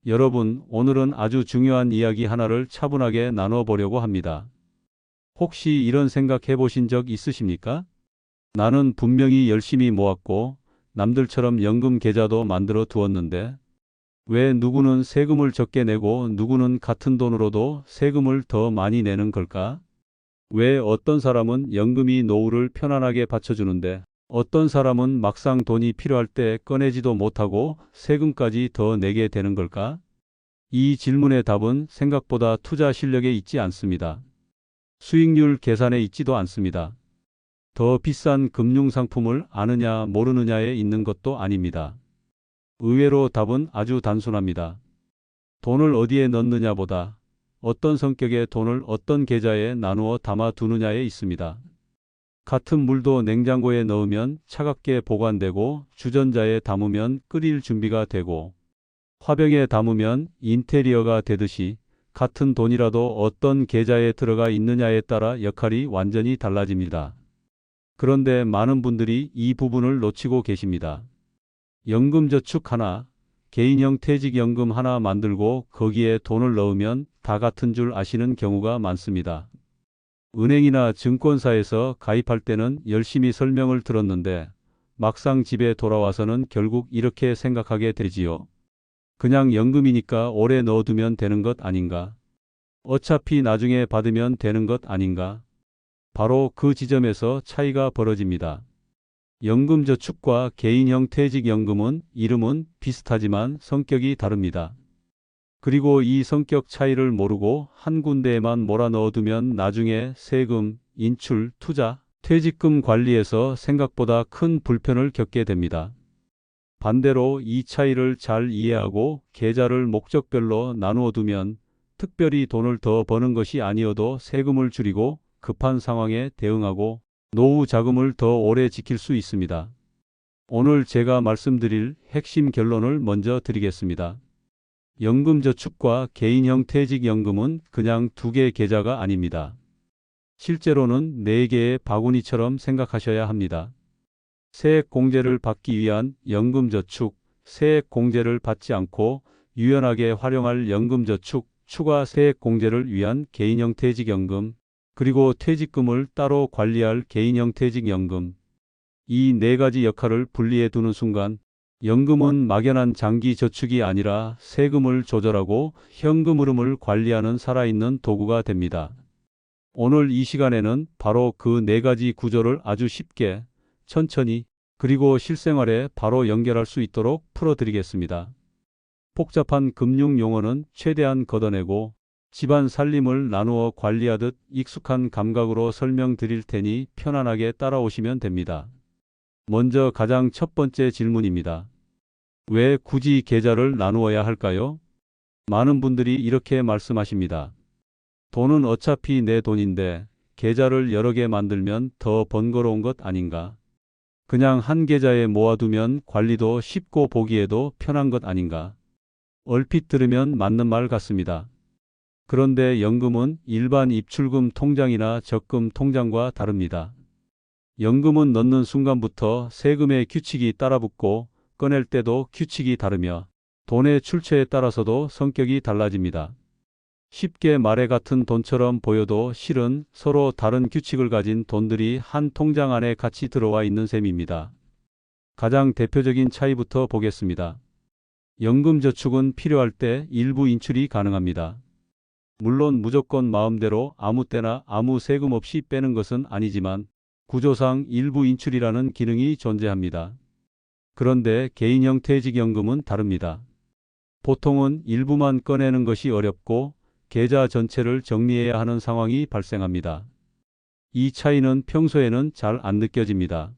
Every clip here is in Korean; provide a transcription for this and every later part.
여러분, 오늘은 아주 중요한 이야기 하나를 차분하게 나눠보려고 합니다. 혹시 이런 생각 해보신 적 있으십니까? 나는 분명히 열심히 모았고 남들처럼 연금 계좌도 만들어 두었는데 왜 누구는 세금을 적게 내고 누구는 같은 돈으로도 세금을 더 많이 내는 걸까? 왜 어떤 사람은 연금이 노후를 편안하게 받쳐주는데 어떤 사람은 막상 돈이 필요할 때 꺼내지도 못하고 세금까지 더 내게 되는 걸까? 이 질문의 답은 생각보다 투자 실력에 있지 않습니다. 수익률 계산에 있지도 않습니다. 더 비싼 금융상품을 아느냐 모르느냐에 있는 것도 아닙니다. 의외로 답은 아주 단순합니다. 돈을 어디에 넣느냐보다 어떤 성격의 돈을 어떤 계좌에 나누어 담아 두느냐에 있습니다. 같은 물도 냉장고에 넣으면 차갑게 보관되고 주전자에 담으면 끓일 준비가 되고 화병에 담으면 인테리어가 되듯이 같은 돈이라도 어떤 계좌에 들어가 있느냐에 따라 역할이 완전히 달라집니다. 그런데 많은 분들이 이 부분을 놓치고 계십니다. 연금저축 하나, 개인형 퇴직연금 하나 만들고 거기에 돈을 넣으면 다 같은 줄 아시는 경우가 많습니다. 은행이나 증권사에서 가입할 때는 열심히 설명을 들었는데 막상 집에 돌아와서는 결국 이렇게 생각하게 되지요. 그냥 연금이니까 오래 넣어두면 되는 것 아닌가? 어차피 나중에 받으면 되는 것 아닌가? 바로 그 지점에서 차이가 벌어집니다. 연금저축과 개인형 퇴직연금은 이름은 비슷하지만 성격이 다릅니다. 그리고 이 성격 차이를 모르고 한 군데에만 몰아넣어두면 나중에 세금, 인출, 투자, 퇴직금 관리에서 생각보다 큰 불편을 겪게 됩니다. 반대로 이 차이를 잘 이해하고 계좌를 목적별로 나누어 두면 특별히 돈을 더 버는 것이 아니어도 세금을 줄이고 급한 상황에 대응하고 노후 자금을 더 오래 지킬 수 있습니다. 오늘 제가 말씀드릴 핵심 결론을 먼저 드리겠습니다. 연금저축과 개인형 퇴직연금은 그냥 두 개의 계좌가 아닙니다. 실제로는 네 개의 바구니처럼 생각하셔야 합니다. 세액공제를 받기 위한 연금저축, 세액공제를 받지 않고 유연하게 활용할 연금저축, 추가 세액공제를 위한 개인형 퇴직연금, 그리고 퇴직금을 따로 관리할 개인형 퇴직연금. 이 네 가지 역할을 분리해 두는 순간 연금은 막연한 장기 저축이 아니라 세금을 조절하고 현금 흐름을 관리하는 살아있는 도구가 됩니다. 오늘 이 시간에는 바로 그 네 가지 구조를 아주 쉽게, 천천히, 그리고 실생활에 바로 연결할 수 있도록 풀어드리겠습니다. 복잡한 금융 용어는 최대한 걷어내고 집안 살림을 나누어 관리하듯 익숙한 감각으로 설명드릴 테니 편안하게 따라오시면 됩니다. 먼저 가장 첫 번째 질문입니다. 왜 굳이 계좌를 나누어야 할까요? 많은 분들이 이렇게 말씀하십니다. 돈은 어차피 내 돈인데 계좌를 여러 개 만들면 더 번거로운 것 아닌가? 그냥 한 계좌에 모아두면 관리도 쉽고 보기에도 편한 것 아닌가? 얼핏 들으면 맞는 말 같습니다. 그런데 연금은 일반 입출금 통장이나 적금 통장과 다릅니다. 연금은 넣는 순간부터 세금의 규칙이 따라붙고 꺼낼 때도 규칙이 다르며 돈의 출처에 따라서도 성격이 달라집니다. 쉽게 말해 같은 돈처럼 보여도 실은 서로 다른 규칙을 가진 돈들이 한 통장 안에 같이 들어와 있는 셈입니다. 가장 대표적인 차이부터 보겠습니다. 연금저축은 필요할 때 일부 인출이 가능합니다. 물론 무조건 마음대로 아무 때나 아무 세금 없이 빼는 것은 아니지만 구조상 일부 인출이라는 기능이 존재합니다. 그런데 개인형 퇴직연금은 다릅니다. 보통은 일부만 꺼내는 것이 어렵고 계좌 전체를 정리해야 하는 상황이 발생합니다. 이 차이는 평소에는 잘 안 느껴집니다.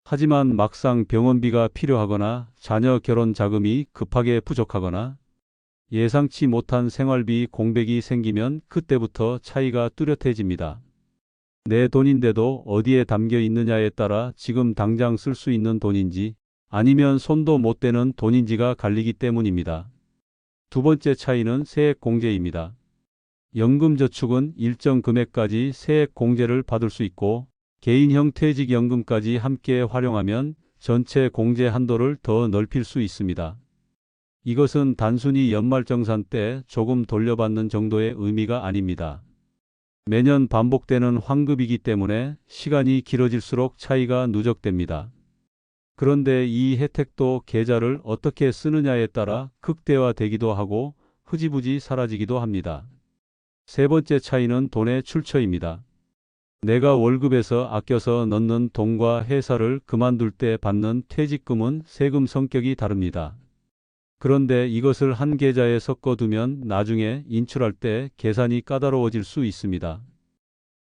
하지만 막상 병원비가 필요하거나 자녀 결혼 자금이 급하게 부족하거나 예상치 못한 생활비 공백이 생기면 그때부터 차이가 뚜렷해집니다. 내 돈인데도 어디에 담겨 있느냐에 따라 지금 당장 쓸 수 있는 돈인지 아니면 손도 못 대는 돈인지가 갈리기 때문입니다. 두 번째 차이는 세액공제입니다. 연금저축은 일정 금액까지 세액공제를 받을 수 있고 개인형 퇴직연금까지 함께 활용하면 전체 공제 한도를 더 넓힐 수 있습니다. 이것은 단순히 연말정산 때 조금 돌려받는 정도의 의미가 아닙니다. 매년 반복되는 환급이기 때문에 시간이 길어질수록 차이가 누적됩니다. 그런데 이 혜택도 계좌를 어떻게 쓰느냐에 따라 극대화되기도 하고 흐지부지 사라지기도 합니다. 세 번째 차이는 돈의 출처입니다. 내가 월급에서 아껴서 넣는 돈과 회사를 그만둘 때 받는 퇴직금은 세금 성격이 다릅니다. 그런데 이것을 한 계좌에 섞어두면 나중에 인출할 때 계산이 까다로워질 수 있습니다.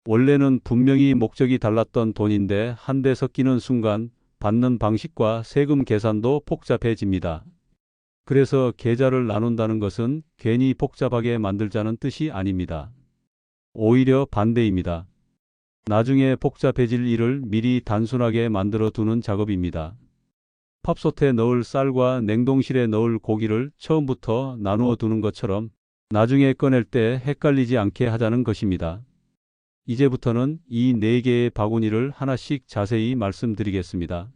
원래는 분명히 목적이 달랐던 돈인데 한데 섞이는 순간 받는 방식과 세금 계산도 복잡해집니다. 그래서 계좌를 나눈다는 것은 괜히 복잡하게 만들자는 뜻이 아닙니다. 오히려 반대입니다. 나중에 복잡해질 일을 미리 단순하게 만들어 두는 작업입니다. 팝솥에 넣을 쌀과 냉동실에 넣을 고기를 처음부터 나누어 두는 것처럼 나중에 꺼낼 때 헷갈리지 않게 하자는 것입니다. 이제부터는 이 네 개의 바구니를 하나씩 자세히 말씀드리겠습니다.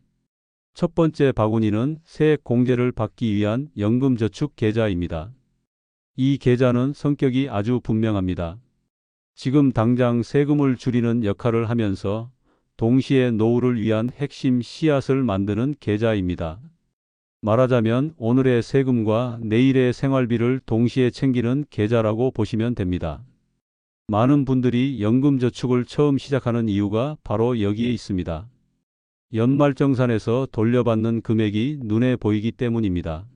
첫 번째 바구니는 세액 공제를 받기 위한 연금저축 계좌입니다. 이 계좌는 성격이 아주 분명합니다. 지금 당장 세금을 줄이는 역할을 하면서 동시에 노후를 위한 핵심 씨앗을 만드는 계좌입니다. 말하자면 오늘의 세금과 내일의 생활비를 동시에 챙기는 계좌라고 보시면 됩니다. 많은 분들이 연금저축을 처음 시작하는 이유가 바로 여기에 있습니다. 연말정산에서 돌려받는 금액이 눈에 보이기 때문입니다.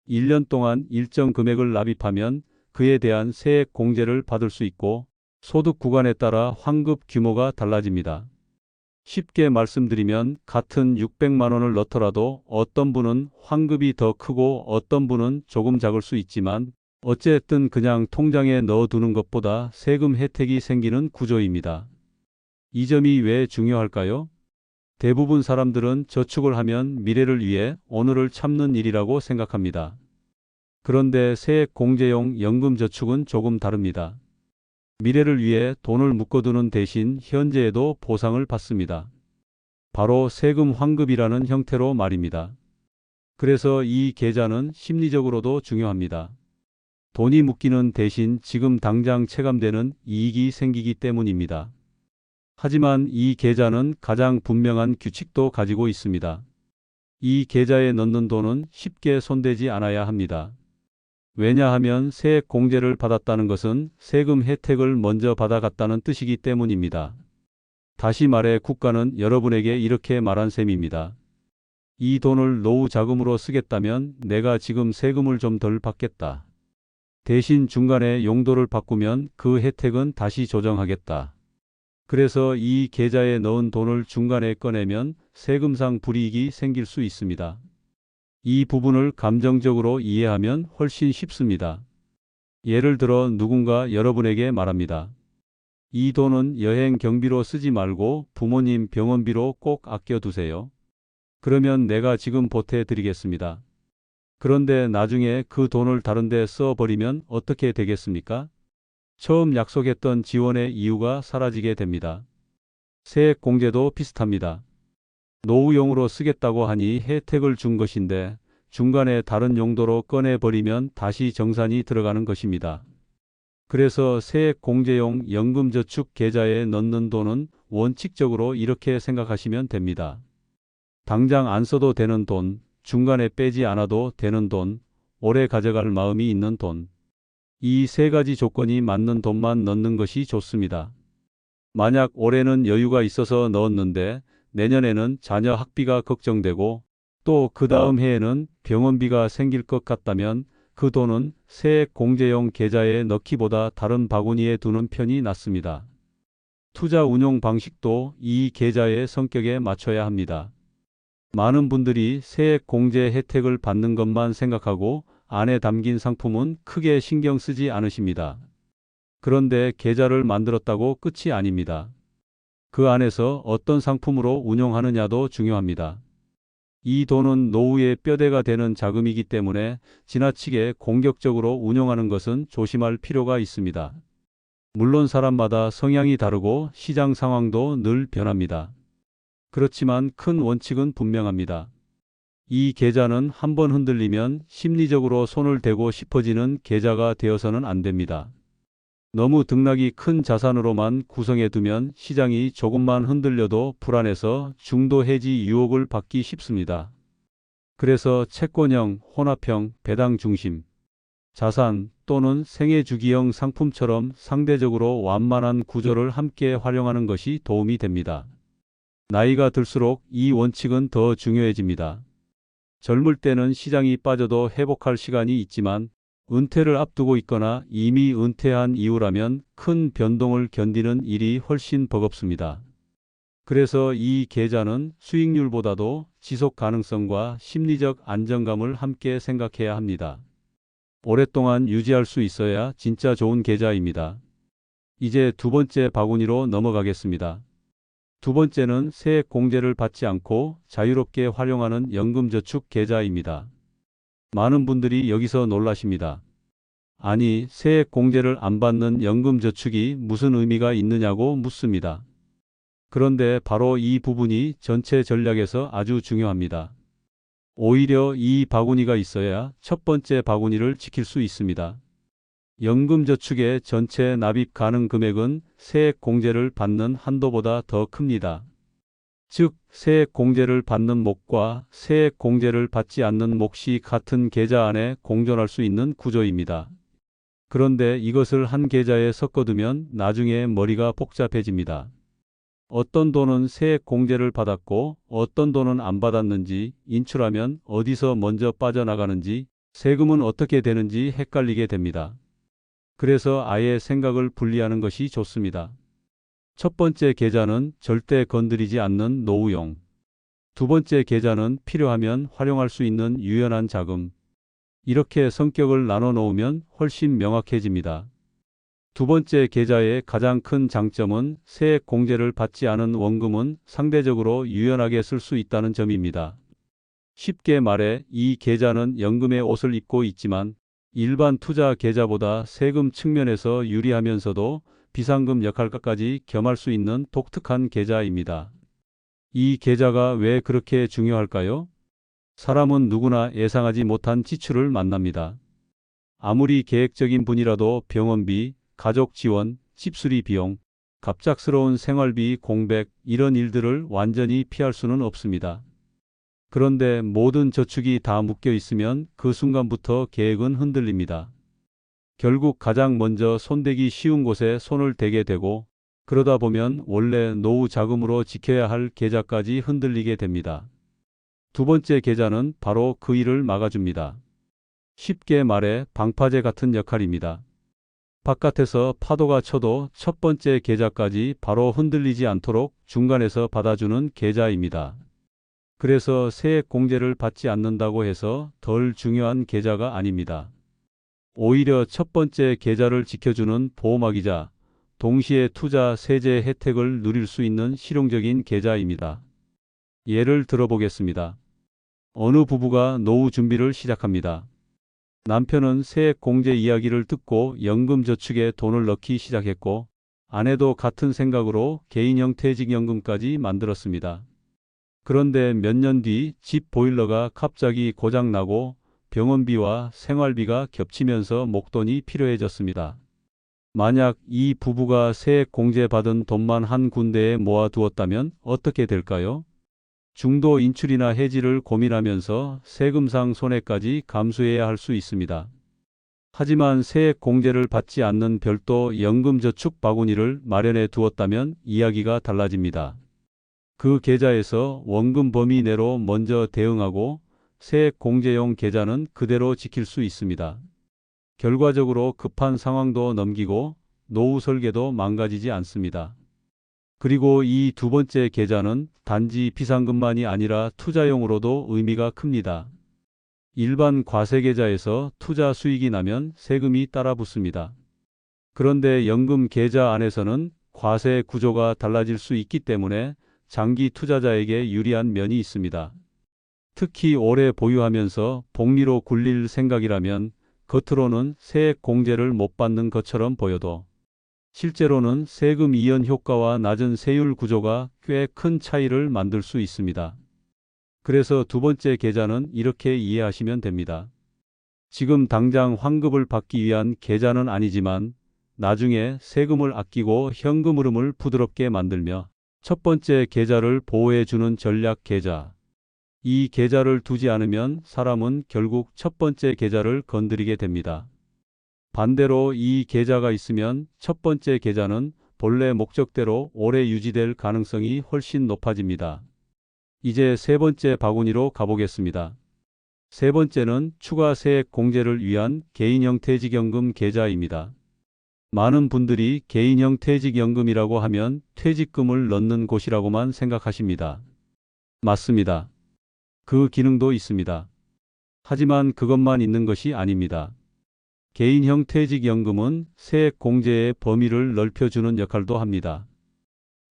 1년 동안 일정 금액을 납입하면 그에 대한 세액 공제를 받을 수 있고 소득 구간에 따라 환급 규모가 달라집니다. 쉽게 말씀드리면 같은 600만 원을 넣더라도 어떤 분은 환급이 더 크고 어떤 분은 조금 작을 수 있지만 어쨌든 그냥 통장에 넣어두는 것보다 세금 혜택이 생기는 구조입니다. 이 점이 왜 중요할까요? 대부분 사람들은 저축을 하면 미래를 위해 오늘을 참는 일이라고 생각합니다. 그런데 세액 공제용 연금저축은 조금 다릅니다. 미래를 위해 돈을 묶어두는 대신 현재에도 보상을 받습니다. 바로 세금 환급이라는 형태로 말입니다. 그래서 이 계좌는 심리적으로도 중요합니다. 돈이 묶이는 대신 지금 당장 체감되는 이익이 생기기 때문입니다. 하지만 이 계좌는 가장 분명한 규칙도 가지고 있습니다. 이 계좌에 넣는 돈은 쉽게 손대지 않아야 합니다. 왜냐하면 세액 공제를 받았다는 것은 세금 혜택을 먼저 받아갔다는 뜻이기 때문입니다. 다시 말해 국가는 여러분에게 이렇게 말한 셈입니다. 이 돈을 노후 자금으로 쓰겠다면 내가 지금 세금을 좀 덜 받겠다. 대신 중간에 용도를 바꾸면 그 혜택은 다시 조정하겠다. 그래서 이 계좌에 넣은 돈을 중간에 꺼내면 세금상 불이익이 생길 수 있습니다. 이 부분을 감정적으로 이해하면 훨씬 쉽습니다. 예를 들어 누군가 여러분에게 말합니다. 이 돈은 여행 경비로 쓰지 말고 부모님 병원비로 꼭 아껴두세요. 그러면 내가 지금 보태드리겠습니다. 그런데 나중에 그 돈을 다른 데 써버리면 어떻게 되겠습니까? 처음 약속했던 지원의 이유가 사라지게 됩니다. 세액 공제도 비슷합니다. 노후용으로 쓰겠다고 하니 혜택을 준 것인데 중간에 다른 용도로 꺼내버리면 다시 정산이 들어가는 것입니다. 그래서 세액 공제용 연금저축 계좌에 넣는 돈은 원칙적으로 이렇게 생각하시면 됩니다. 당장 안 써도 되는 돈, 중간에 빼지 않아도 되는 돈, 오래 가져갈 마음이 있는 돈. 이 세 가지 조건이 맞는 돈만 넣는 것이 좋습니다. 만약 올해는 여유가 있어서 넣었는데 내년에는 자녀 학비가 걱정되고 또 그 다음 해에는 병원비가 생길 것 같다면 그 돈은 세액 공제용 계좌에 넣기보다 다른 바구니에 두는 편이 낫습니다. 투자 운용 방식도 이 계좌의 성격에 맞춰야 합니다. 많은 분들이 세액 공제 혜택을 받는 것만 생각하고 안에 담긴 상품은 크게 신경 쓰지 않으십니다. 그런데 계좌를 만들었다고 끝이 아닙니다. 그 안에서 어떤 상품으로 운용하느냐도 중요합니다. 이 돈은 노후의 뼈대가 되는 자금이기 때문에 지나치게 공격적으로 운용하는 것은 조심할 필요가 있습니다. 물론 사람마다 성향이 다르고 시장 상황도 늘 변합니다. 그렇지만 큰 원칙은 분명합니다. 이 계좌는 한번 흔들리면 심리적으로 손을 대고 싶어지는 계좌가 되어서는 안 됩니다. 너무 등락이 큰 자산으로만 구성해 두면 시장이 조금만 흔들려도 불안해서 중도 해지 유혹을 받기 쉽습니다. 그래서 채권형, 혼합형, 배당 중심, 자산 또는 생애주기형 상품처럼 상대적으로 완만한 구조를 함께 활용하는 것이 도움이 됩니다. 나이가 들수록 이 원칙은 더 중요해집니다. 젊을 때는 시장이 빠져도 회복할 시간이 있지만 은퇴를 앞두고 있거나 이미 은퇴한 이후라면 큰 변동을 견디는 일이 훨씬 버겁습니다. 그래서 이 계좌는 수익률보다도 지속 가능성과 심리적 안정감을 함께 생각해야 합니다. 오랫동안 유지할 수 있어야 진짜 좋은 계좌입니다. 이제 두 번째 바구니로 넘어가겠습니다. 두 번째는 세액 공제를 받지 않고 자유롭게 활용하는 연금저축 계좌입니다. 많은 분들이 여기서 놀라십니다. 아니, 세액 공제를 안 받는 연금저축이 무슨 의미가 있느냐고 묻습니다. 그런데 바로 이 부분이 전체 전략에서 아주 중요합니다. 오히려 이 바구니가 있어야 첫 번째 바구니를 지킬 수 있습니다. 연금저축의 전체 납입 가능 금액은 세액 공제를 받는 한도보다 더 큽니다. 즉, 세액 공제를 받는 몫과 세액 공제를 받지 않는 몫이 같은 계좌 안에 공존할 수 있는 구조입니다. 그런데 이것을 한 계좌에 섞어두면 나중에 머리가 복잡해집니다. 어떤 돈은 세액 공제를 받았고 어떤 돈은 안 받았는지, 인출하면 어디서 먼저 빠져나가는지, 세금은 어떻게 되는지 헷갈리게 됩니다. 그래서 아예 생각을 분리하는 것이 좋습니다. 첫 번째 계좌는 절대 건드리지 않는 노후용. 두 번째 계좌는 필요하면 활용할 수 있는 유연한 자금. 이렇게 성격을 나눠 놓으면 훨씬 명확해집니다. 두 번째 계좌의 가장 큰 장점은 세액 공제를 받지 않은 원금은 상대적으로 유연하게 쓸 수 있다는 점입니다. 쉽게 말해 이 계좌는 연금의 옷을 입고 있지만 일반 투자 계좌보다 세금 측면에서 유리하면서도 비상금 역할까지 겸할 수 있는 독특한 계좌입니다. 이 계좌가 왜 그렇게 중요할까요? 사람은 누구나 예상하지 못한 지출을 만납니다. 아무리 계획적인 분이라도 병원비, 가족 지원, 집수리 비용, 갑작스러운 생활비 공백 이런 일들을 완전히 피할 수는 없습니다. 그런데 모든 저축이 다 묶여 있으면 그 순간부터 계획은 흔들립니다. 결국 가장 먼저 손대기 쉬운 곳에 손을 대게 되고 그러다 보면 원래 노후 자금으로 지켜야 할 계좌까지 흔들리게 됩니다. 두 번째 계좌는 바로 그 일을 막아줍니다. 쉽게 말해 방파제 같은 역할입니다. 바깥에서 파도가 쳐도 첫 번째 계좌까지 바로 흔들리지 않도록 중간에서 받아주는 계좌입니다. 그래서 세액 공제를 받지 않는다고 해서 덜 중요한 계좌가 아닙니다. 오히려 첫 번째 계좌를 지켜주는 보호막이자 동시에 투자 세제 혜택을 누릴 수 있는 실용적인 계좌입니다. 예를 들어보겠습니다. 어느 부부가 노후 준비를 시작합니다. 남편은 세액 공제 이야기를 듣고 연금저축에 돈을 넣기 시작했고 아내도 같은 생각으로 개인형 퇴직연금까지 만들었습니다. 그런데 몇 년 뒤 집 보일러가 갑자기 고장나고 병원비와 생활비가 겹치면서 목돈이 필요해졌습니다. 만약 이 부부가 세액 공제 받은 돈만 한 군데에 모아두었다면 어떻게 될까요? 중도 인출이나 해지를 고민하면서 세금상 손해까지 감수해야 할 수 있습니다. 하지만 세액 공제를 받지 않는 별도 연금저축 바구니를 마련해 두었다면 이야기가 달라집니다. 그 계좌에서 원금 범위 내로 먼저 대응하고 세액 공제용 계좌는 그대로 지킬 수 있습니다. 결과적으로 급한 상황도 넘기고 노후 설계도 망가지지 않습니다. 그리고 이 두 번째 계좌는 단지 비상금만이 아니라 투자용으로도 의미가 큽니다. 일반 과세계좌에서 투자 수익이 나면 세금이 따라 붙습니다. 그런데 연금 계좌 안에서는 과세 구조가 달라질 수 있기 때문에 장기 투자자에게 유리한 면이 있습니다. 특히 오래 보유하면서 복리로 굴릴 생각이라면 겉으로는 세액 공제를 못 받는 것처럼 보여도 실제로는 세금 이연 효과와 낮은 세율 구조가 꽤 큰 차이를 만들 수 있습니다. 그래서 두 번째 계좌는 이렇게 이해하시면 됩니다. 지금 당장 환급을 받기 위한 계좌는 아니지만 나중에 세금을 아끼고 현금 흐름을 부드럽게 만들며 첫 번째 계좌를 보호해주는 전략 계좌. 이 계좌를 두지 않으면 사람은 결국 첫 번째 계좌를 건드리게 됩니다. 반대로 이 계좌가 있으면 첫 번째 계좌는 본래 목적대로 오래 유지될 가능성이 훨씬 높아집니다. 이제 세 번째 바구니로 가보겠습니다. 세 번째는 추가 세액 공제를 위한 개인형 퇴직연금 계좌입니다. 많은 분들이 개인형 퇴직연금이라고 하면 퇴직금을 넣는 곳이라고만 생각하십니다. 맞습니다. 그 기능도 있습니다. 하지만 그것만 있는 것이 아닙니다. 개인형 퇴직연금은 세액 공제의 범위를 넓혀주는 역할도 합니다.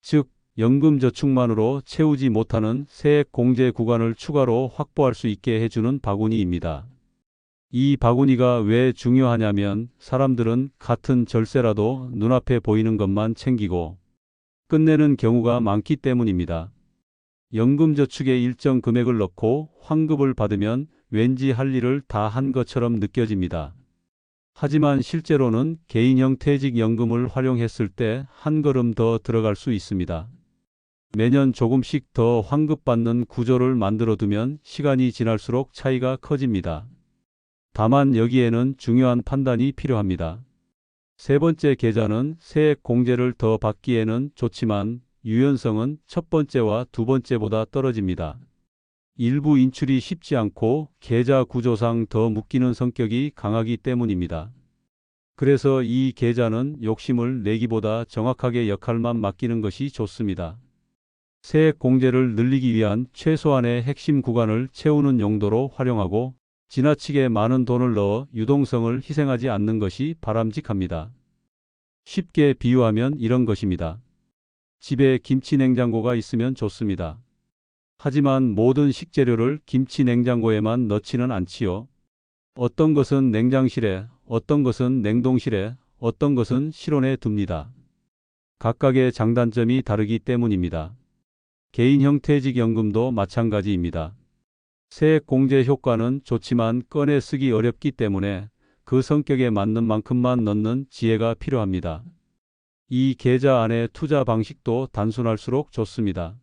즉, 연금 저축만으로 채우지 못하는 세액 공제 구간을 추가로 확보할 수 있게 해주는 바구니입니다. 이 바구니가 왜 중요하냐면 사람들은 같은 절세라도 눈앞에 보이는 것만 챙기고 끝내는 경우가 많기 때문입니다. 연금 저축에 일정 금액을 넣고 환급을 받으면 왠지 할 일을 다 한 것처럼 느껴집니다. 하지만 실제로는 개인형 퇴직연금을 활용했을 때 한 걸음 더 들어갈 수 있습니다. 매년 조금씩 더 환급받는 구조를 만들어 두면 시간이 지날수록 차이가 커집니다. 다만 여기에는 중요한 판단이 필요합니다. 세 번째 계좌는 세액 공제를 더 받기에는 좋지만 유연성은 첫 번째와 두 번째보다 떨어집니다. 일부 인출이 쉽지 않고 계좌 구조상 더 묶이는 성격이 강하기 때문입니다. 그래서 이 계좌는 욕심을 내기보다 정확하게 역할만 맡기는 것이 좋습니다. 세액 공제를 늘리기 위한 최소한의 핵심 구간을 채우는 용도로 활용하고 지나치게 많은 돈을 넣어 유동성을 희생하지 않는 것이 바람직합니다. 쉽게 비유하면 이런 것입니다. 집에 김치 냉장고가 있으면 좋습니다. 하지만 모든 식재료를 김치 냉장고에만 넣지는 않지요. 어떤 것은 냉장실에, 어떤 것은 냉동실에, 어떤 것은 실온에 둡니다. 각각의 장단점이 다르기 때문입니다. 개인형 퇴직연금도 마찬가지입니다. 세액 공제 효과는 좋지만 꺼내 쓰기 어렵기 때문에 그 성격에 맞는 만큼만 넣는 지혜가 필요합니다. 이 계좌 안의 투자 방식도 단순할수록 좋습니다.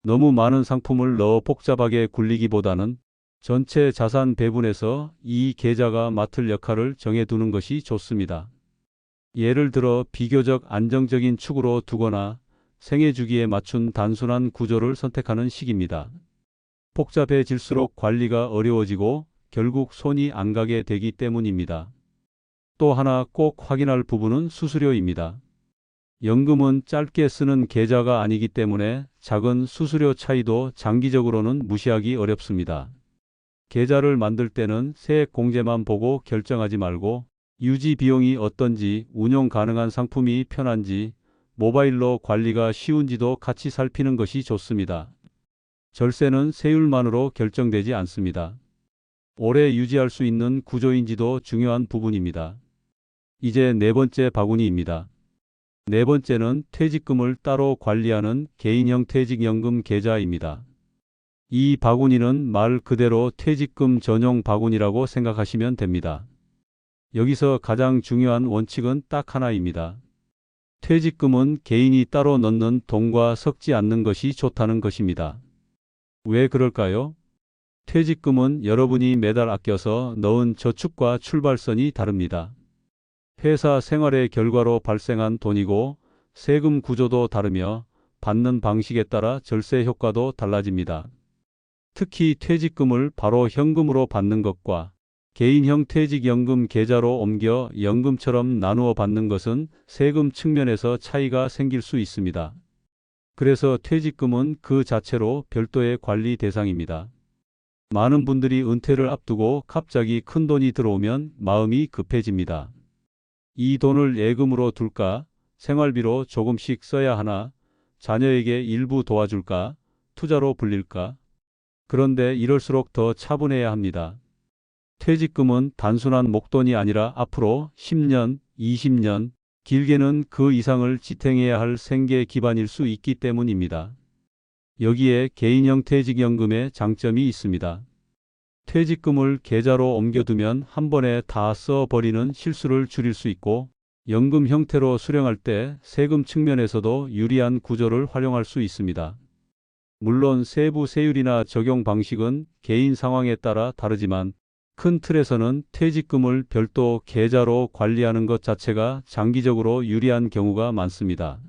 너무 많은 상품을 넣어 복잡하게 굴리기보다는 전체 자산 배분에서 이 계좌가 맡을 역할을 정해두는 것이 좋습니다. 예를 들어 비교적 안정적인 축으로 두거나 생애 주기에 맞춘 단순한 구조를 선택하는 식입니다. 복잡해질수록 관리가 어려워지고 결국 손이 안 가게 되기 때문입니다. 또 하나 꼭 확인할 부분은 수수료입니다. 연금은 짧게 쓰는 계좌가 아니기 때문에 작은 수수료 차이도 장기적으로는 무시하기 어렵습니다. 계좌를 만들 때는 세액 공제만 보고 결정하지 말고 유지 비용이 어떤지, 운용 가능한 상품이 편한지, 모바일로 관리가 쉬운지도 같이 살피는 것이 좋습니다. 절세는 세율만으로 결정되지 않습니다. 오래 유지할 수 있는 구조인지도 중요한 부분입니다. 이제 네 번째 바구니입니다. 네 번째는 퇴직금을 따로 관리하는 개인형 퇴직연금 계좌입니다. 이 바구니는 말 그대로 퇴직금 전용 바구니라고 생각하시면 됩니다. 여기서 가장 중요한 원칙은 딱 하나입니다. 퇴직금은 개인이 따로 넣는 돈과 섞지 않는 것이 좋다는 것입니다. 왜 그럴까요? 퇴직금은 여러분이 매달 아껴서 넣은 저축과 출발선이 다릅니다. 회사 생활의 결과로 발생한 돈이고 세금 구조도 다르며 받는 방식에 따라 절세 효과도 달라집니다. 특히 퇴직금을 바로 현금으로 받는 것과 개인형 퇴직연금 계좌로 옮겨 연금처럼 나누어 받는 것은 세금 측면에서 차이가 생길 수 있습니다. 그래서 퇴직금은 그 자체로 별도의 관리 대상입니다. 많은 분들이 은퇴를 앞두고 갑자기 큰 돈이 들어오면 마음이 급해집니다. 이 돈을 예금으로 둘까? 생활비로 조금씩 써야 하나? 자녀에게 일부 도와줄까? 투자로 불릴까? 그런데 이럴수록 더 차분해야 합니다. 퇴직금은 단순한 목돈이 아니라 앞으로 10년, 20년, 길게는 그 이상을 지탱해야 할 생계 기반일 수 있기 때문입니다. 여기에 개인형 퇴직연금의 장점이 있습니다. 퇴직금을 계좌로 옮겨두면 한 번에 다 써버리는 실수를 줄일 수 있고, 연금 형태로 수령할 때 세금 측면에서도 유리한 구조를 활용할 수 있습니다. 물론 세부 세율이나 적용 방식은 개인 상황에 따라 다르지만, 큰 틀에서는 퇴직금을 별도 계좌로 관리하는 것 자체가 장기적으로 유리한 경우가 많습니다.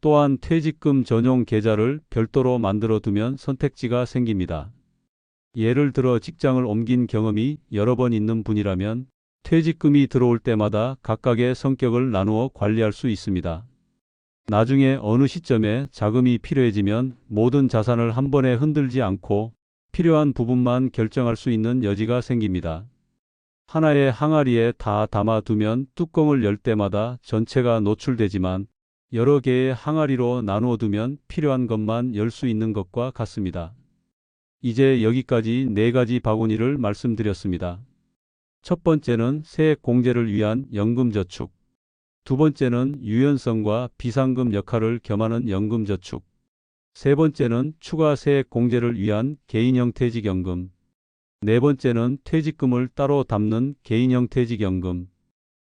또한 퇴직금 전용 계좌를 별도로 만들어 두면 선택지가 생깁니다. 예를 들어 직장을 옮긴 경험이 여러 번 있는 분이라면 퇴직금이 들어올 때마다 각각의 성격을 나누어 관리할 수 있습니다. 나중에 어느 시점에 자금이 필요해지면 모든 자산을 한 번에 흔들지 않고 필요한 부분만 결정할 수 있는 여지가 생깁니다. 하나의 항아리에 다 담아두면 뚜껑을 열 때마다 전체가 노출되지만, 여러 개의 항아리로 나누어 두면 필요한 것만 열 수 있는 것과 같습니다. 이제 여기까지 4가지 바구니를 말씀드렸습니다. 첫 번째는 세액 공제를 위한 연금저축. 두 번째는 유연성과 비상금 역할을 겸하는 연금저축. 세 번째는 추가 세액 공제를 위한 개인형 퇴직연금. 네 번째는 퇴직금을 따로 담는 개인형 퇴직연금.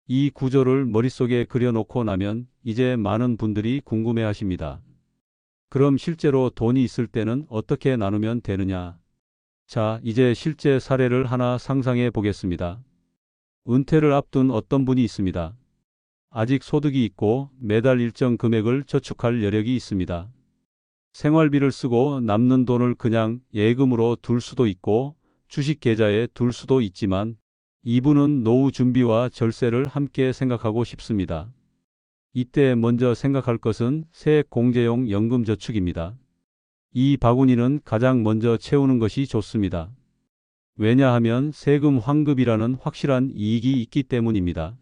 이 구조를 머릿속에 그려놓고 나면 이제 많은 분들이 궁금해하십니다. 그럼 실제로 돈이 있을 때는 어떻게 나누면 되느냐? 자, 이제 실제 사례를 하나 상상해 보겠습니다. 은퇴를 앞둔 어떤 분이 있습니다. 아직 소득이 있고 매달 일정 금액을 저축할 여력이 있습니다. 생활비를 쓰고 남는 돈을 그냥 예금으로 둘 수도 있고 주식 계좌에 둘 수도 있지만, 이분은 노후 준비와 절세를 함께 생각하고 싶습니다. 이때 먼저 생각할 것은 세액 공제용 연금저축입니다. 이 바구니는 가장 먼저 채우는 것이 좋습니다. 왜냐하면 세금 환급이라는 확실한 이익이 있기 때문입니다.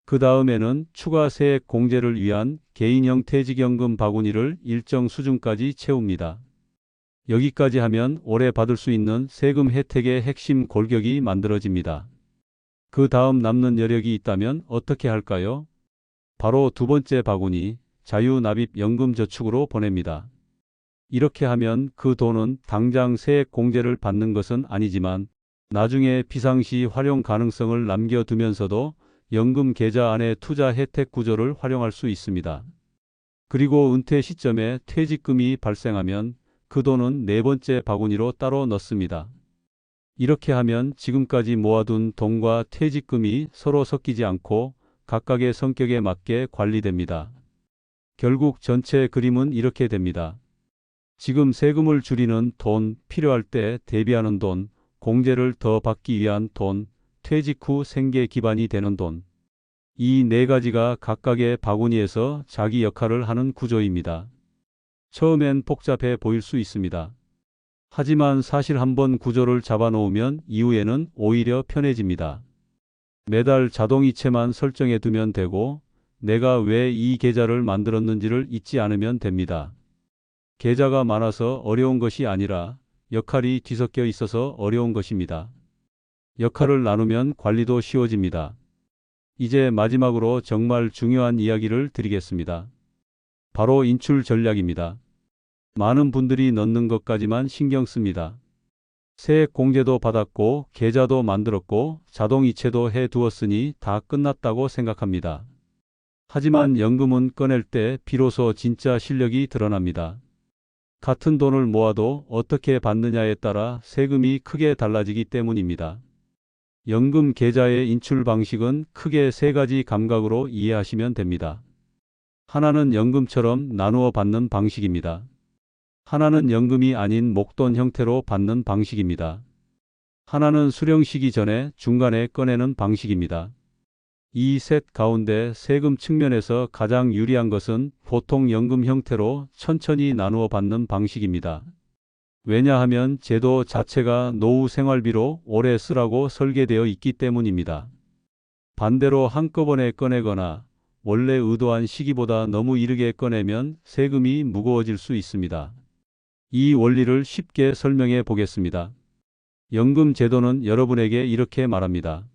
그 다음에는 추가 세액 공제를 위한 개인형 퇴직연금 바구니를 일정 수준까지 채웁니다. 여기까지 하면 올해 받을 수 있는 세금 혜택의 핵심 골격이 만들어집니다. 그 다음 남는 여력이 있다면 어떻게 할까요? 바로 두 번째 바구니, 자유납입연금저축으로 보냅니다. 이렇게 하면 그 돈은 당장 세액 공제를 받는 것은 아니지만 나중에 비상시 활용 가능성을 남겨두면서도 연금 계좌 안의 투자 혜택 구조를 활용할 수 있습니다. 그리고 은퇴 시점에 퇴직금이 발생하면 그 돈은 네 번째 바구니로 따로 넣습니다. 이렇게 하면 지금까지 모아둔 돈과 퇴직금이 서로 섞이지 않고 각각의 성격에 맞게 관리됩니다. 결국 전체 그림은 이렇게 됩니다. 지금 세금을 줄이는 돈, 필요할 때 대비하는 돈, 공제를 더 받기 위한 돈, 퇴직 후 생계 기반이 되는 돈. 이 4가지가 각각의 바구니에서 자기 역할을 하는 구조입니다. 처음엔 복잡해 보일 수 있습니다. 하지만 사실 한번 구조를 잡아놓으면 이후에는 오히려 편해집니다. 매달 자동이체만 설정해 두면 되고, 내가 왜 이 계좌를 만들었는지를 잊지 않으면 됩니다. 계좌가 많아서 어려운 것이 아니라 역할이 뒤섞여 있어서 어려운 것입니다. 역할을 나누면 관리도 쉬워집니다. 이제 마지막으로 정말 중요한 이야기를 드리겠습니다. 바로 인출 전략입니다. 많은 분들이 넣는 것까지만 신경 씁니다. 세액 공제도 받았고 계좌도 만들었고 자동이체도 해두었으니 다 끝났다고 생각합니다. 하지만 연금은 꺼낼 때 비로소 진짜 실력이 드러납니다. 같은 돈을 모아도 어떻게 받느냐에 따라 세금이 크게 달라지기 때문입니다. 연금 계좌의 인출 방식은 크게 3가지 감각으로 이해하시면 됩니다. 하나는 연금처럼 나누어 받는 방식입니다. 하나는 연금이 아닌 목돈 형태로 받는 방식입니다. 하나는 수령시기 전에 중간에 꺼내는 방식입니다. 이 셋 가운데 세금 측면에서 가장 유리한 것은 보통 연금 형태로 천천히 나누어 받는 방식입니다. 왜냐하면 제도 자체가 노후 생활비로 오래 쓰라고 설계되어 있기 때문입니다. 반대로 한꺼번에 꺼내거나 원래 의도한 시기보다 너무 이르게 꺼내면 세금이 무거워질 수 있습니다. 이 원리를 쉽게 설명해 보겠습니다. 연금 제도는 여러분에게 이렇게 말합니다.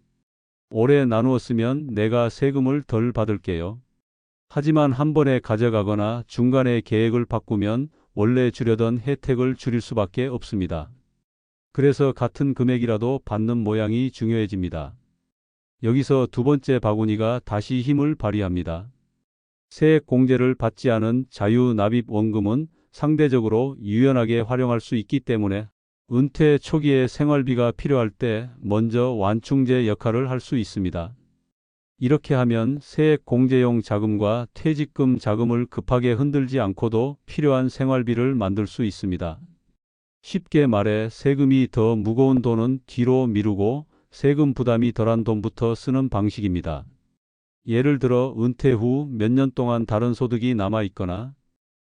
오래 나누었으면 내가 세금을 덜 받을게요. 하지만 한 번에 가져가거나 중간에 계획을 바꾸면 원래 주려던 혜택을 줄일 수밖에 없습니다. 그래서 같은 금액이라도 받는 모양이 중요해집니다. 여기서 두 번째 바구니가 다시 힘을 발휘합니다. 세액공제를 받지 않은 자유납입원금은 상대적으로 유연하게 활용할 수 있기 때문에 은퇴 초기에 생활비가 필요할 때 먼저 완충제 역할을 할 수 있습니다. 이렇게 하면 세액공제용 자금과 퇴직금 자금을 급하게 흔들지 않고도 필요한 생활비를 만들 수 있습니다. 쉽게 말해 세금이 더 무거운 돈은 뒤로 미루고 세금 부담이 덜한 돈부터 쓰는 방식입니다. 예를 들어 은퇴 후 몇 년 동안 다른 소득이 남아 있거나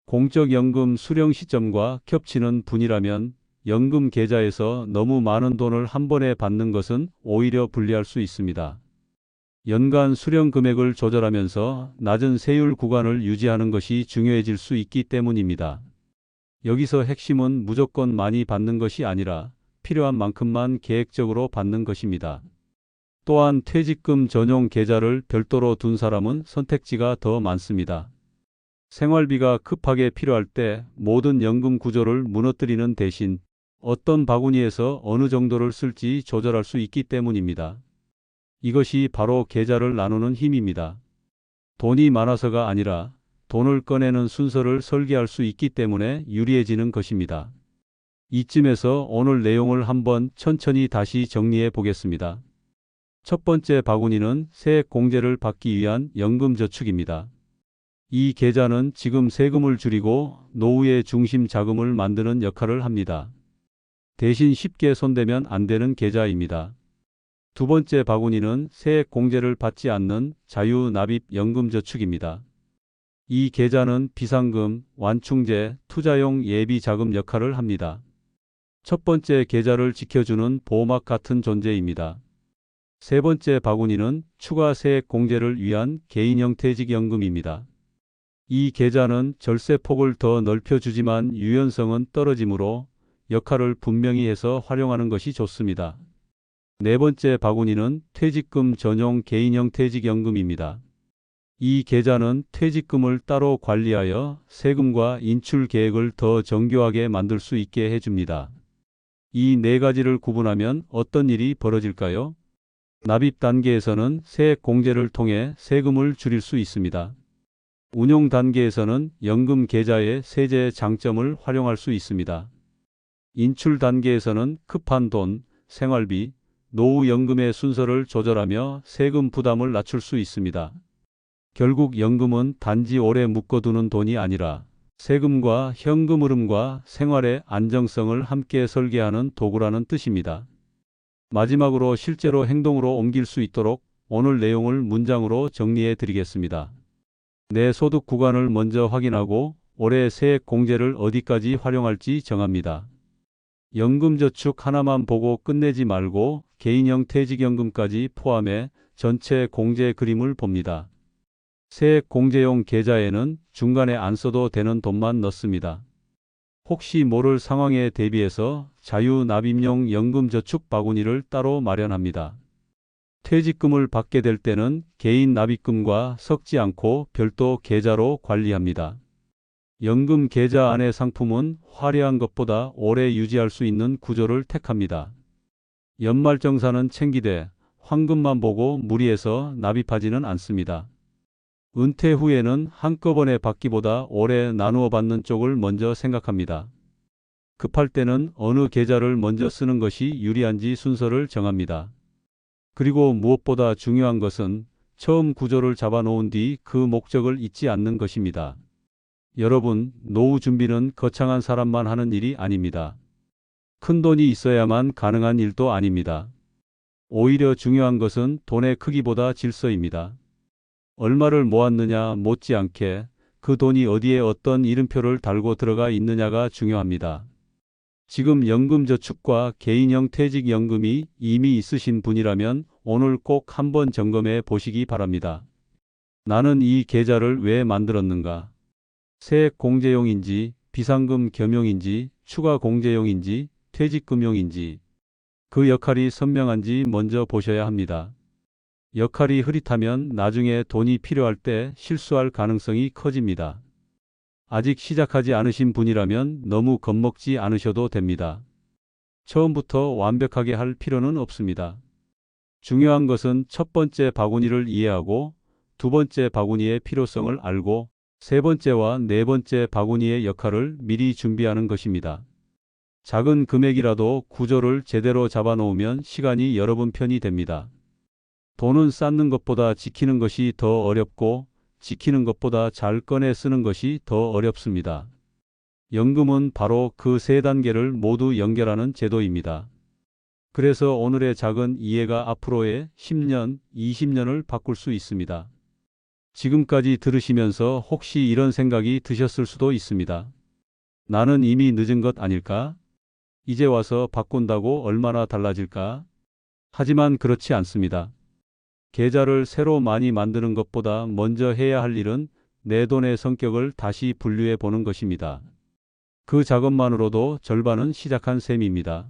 공적연금 수령 시점과 겹치는 분이라면 연금 계좌에서 너무 많은 돈을 한 번에 받는 것은 오히려 불리할 수 있습니다. 연간 수령 금액을 조절하면서 낮은 세율 구간을 유지하는 것이 중요해질 수 있기 때문입니다. 여기서 핵심은 무조건 많이 받는 것이 아니라 필요한 만큼만 계획적으로 받는 것입니다. 또한 퇴직금 전용 계좌를 별도로 둔 사람은 선택지가 더 많습니다. 생활비가 급하게 필요할 때 모든 연금 구조를 무너뜨리는 대신 어떤 바구니에서 어느 정도를 쓸지 조절할 수 있기 때문입니다. 이것이 바로 계좌를 나누는 힘입니다. 돈이 많아서가 아니라 돈을 꺼내는 순서를 설계할 수 있기 때문에 유리해지는 것입니다. 이쯤에서 오늘 내용을 한번 천천히 다시 정리해 보겠습니다. 첫 번째 바구니는 세액공제를 받기 위한 연금저축입니다. 이 계좌는 지금 세금을 줄이고 노후의 중심 자금을 만드는 역할을 합니다. 대신 쉽게 손대면 안 되는 계좌입니다. 두 번째 바구니는 세액공제를 받지 않는 자유납입연금저축입니다. 이 계좌는 비상금, 완충제, 투자용 예비자금 역할을 합니다. 첫 번째 계좌를 지켜주는 보호막 같은 존재입니다. 세 번째 바구니는 추가 세액공제를 위한 개인형 퇴직연금입니다. 이 계좌는 절세폭을 더 넓혀주지만 유연성은 떨어지므로 역할을 분명히 해서 활용하는 것이 좋습니다. 네 번째 바구니는 퇴직금 전용 개인형 퇴직연금입니다. 이 계좌는 퇴직금을 따로 관리하여 세금과 인출 계획을 더 정교하게 만들 수 있게 해줍니다. 이 네 가지를 구분하면 어떤 일이 벌어질까요? 납입 단계에서는 세액공제를 통해 세금을 줄일 수 있습니다. 운용 단계에서는 연금 계좌의 세제 장점을 활용할 수 있습니다. 인출 단계에서는 급한 돈, 생활비, 노후연금의 순서를 조절하며 세금 부담을 낮출 수 있습니다. 결국 연금은 단지 오래 묶어두는 돈이 아니라 세금과 현금 흐름과 생활의 안정성을 함께 설계하는 도구라는 뜻입니다. 마지막으로 실제로 행동으로 옮길 수 있도록 오늘 내용을 문장으로 정리해 드리겠습니다. 내 소득 구간을 먼저 확인하고 올해 세액공제를 어디까지 활용할지 정합니다. 연금저축 하나만 보고 끝내지 말고 개인형 퇴직연금까지 포함해 전체 공제 그림을 봅니다. 세액공제용 계좌에는 중간에 안 써도 되는 돈만 넣습니다. 혹시 모를 상황에 대비해서 자유납입용 연금저축 바구니를 따로 마련합니다. 퇴직금을 받게 될 때는 개인 납입금과 섞지 않고 별도 계좌로 관리합니다. 연금 계좌 안의 상품은 화려한 것보다 오래 유지할 수 있는 구조를 택합니다. 연말정산은 챙기되 황금만 보고 무리해서 납입하지는 않습니다. 은퇴 후에는 한꺼번에 받기보다 오래 나누어 받는 쪽을 먼저 생각합니다. 급할 때는 어느 계좌를 먼저 쓰는 것이 유리한지 순서를 정합니다. 그리고 무엇보다 중요한 것은 처음 구조를 잡아놓은 뒤 그 목적을 잊지 않는 것입니다. 여러분, 노후 준비는 거창한 사람만 하는 일이 아닙니다. 큰 돈이 있어야만 가능한 일도 아닙니다. 오히려 중요한 것은 돈의 크기보다 질서입니다. 얼마를 모았느냐 못지않게 그 돈이 어디에 어떤 이름표를 달고 들어가 있느냐가 중요합니다. 지금 연금저축과 개인형 퇴직연금이 이미 있으신 분이라면 오늘 꼭 한번 점검해 보시기 바랍니다. 나는 이 계좌를 왜 만들었는가? 세액공제용인지, 비상금 겸용인지, 추가공제용인지, 퇴직금용인지 그 역할이 선명한지 먼저 보셔야 합니다. 역할이 흐릿하면 나중에 돈이 필요할 때 실수할 가능성이 커집니다. 아직 시작하지 않으신 분이라면 너무 겁먹지 않으셔도 됩니다. 처음부터 완벽하게 할 필요는 없습니다. 중요한 것은 첫 번째 바구니를 이해하고 두 번째 바구니의 필요성을 알고 세 번째와 네 번째 바구니의 역할을 미리 준비하는 것입니다. 작은 금액이라도 구조를 제대로 잡아놓으면 시간이 여러분 편이 됩니다. 돈은 쌓는 것보다 지키는 것이 더 어렵고 지키는 것보다 잘 꺼내 쓰는 것이 더 어렵습니다. 연금은 바로 그 세 단계를 모두 연결하는 제도입니다. 그래서 오늘의 작은 이해가 앞으로의 10년, 20년을 바꿀 수 있습니다. 지금까지 들으시면서 혹시 이런 생각이 드셨을 수도 있습니다. 나는 이미 늦은 것 아닐까? 이제 와서 바꾼다고 얼마나 달라질까? 하지만 그렇지 않습니다. 계좌를 새로 많이 만드는 것보다 먼저 해야 할 일은 내 돈의 성격을 다시 분류해 보는 것입니다. 그 작업만으로도 절반은 시작한 셈입니다.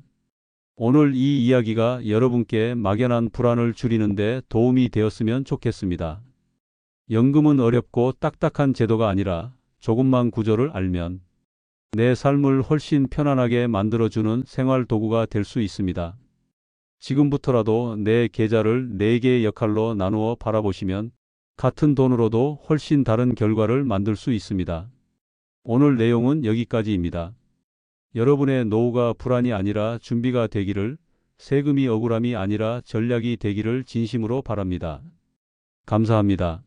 오늘 이 이야기가 여러분께 막연한 불안을 줄이는 데 도움이 되었으면 좋겠습니다. 연금은 어렵고 딱딱한 제도가 아니라 조금만 구조를 알면 내 삶을 훨씬 편안하게 만들어주는 생활 도구가 될 수 있습니다. 지금부터라도 내 계좌를 4개의 역할로 나누어 바라보시면 같은 돈으로도 훨씬 다른 결과를 만들 수 있습니다. 오늘 내용은 여기까지입니다. 여러분의 노후가 불안이 아니라 준비가 되기를, 세금이 억울함이 아니라 전략이 되기를 진심으로 바랍니다. 감사합니다.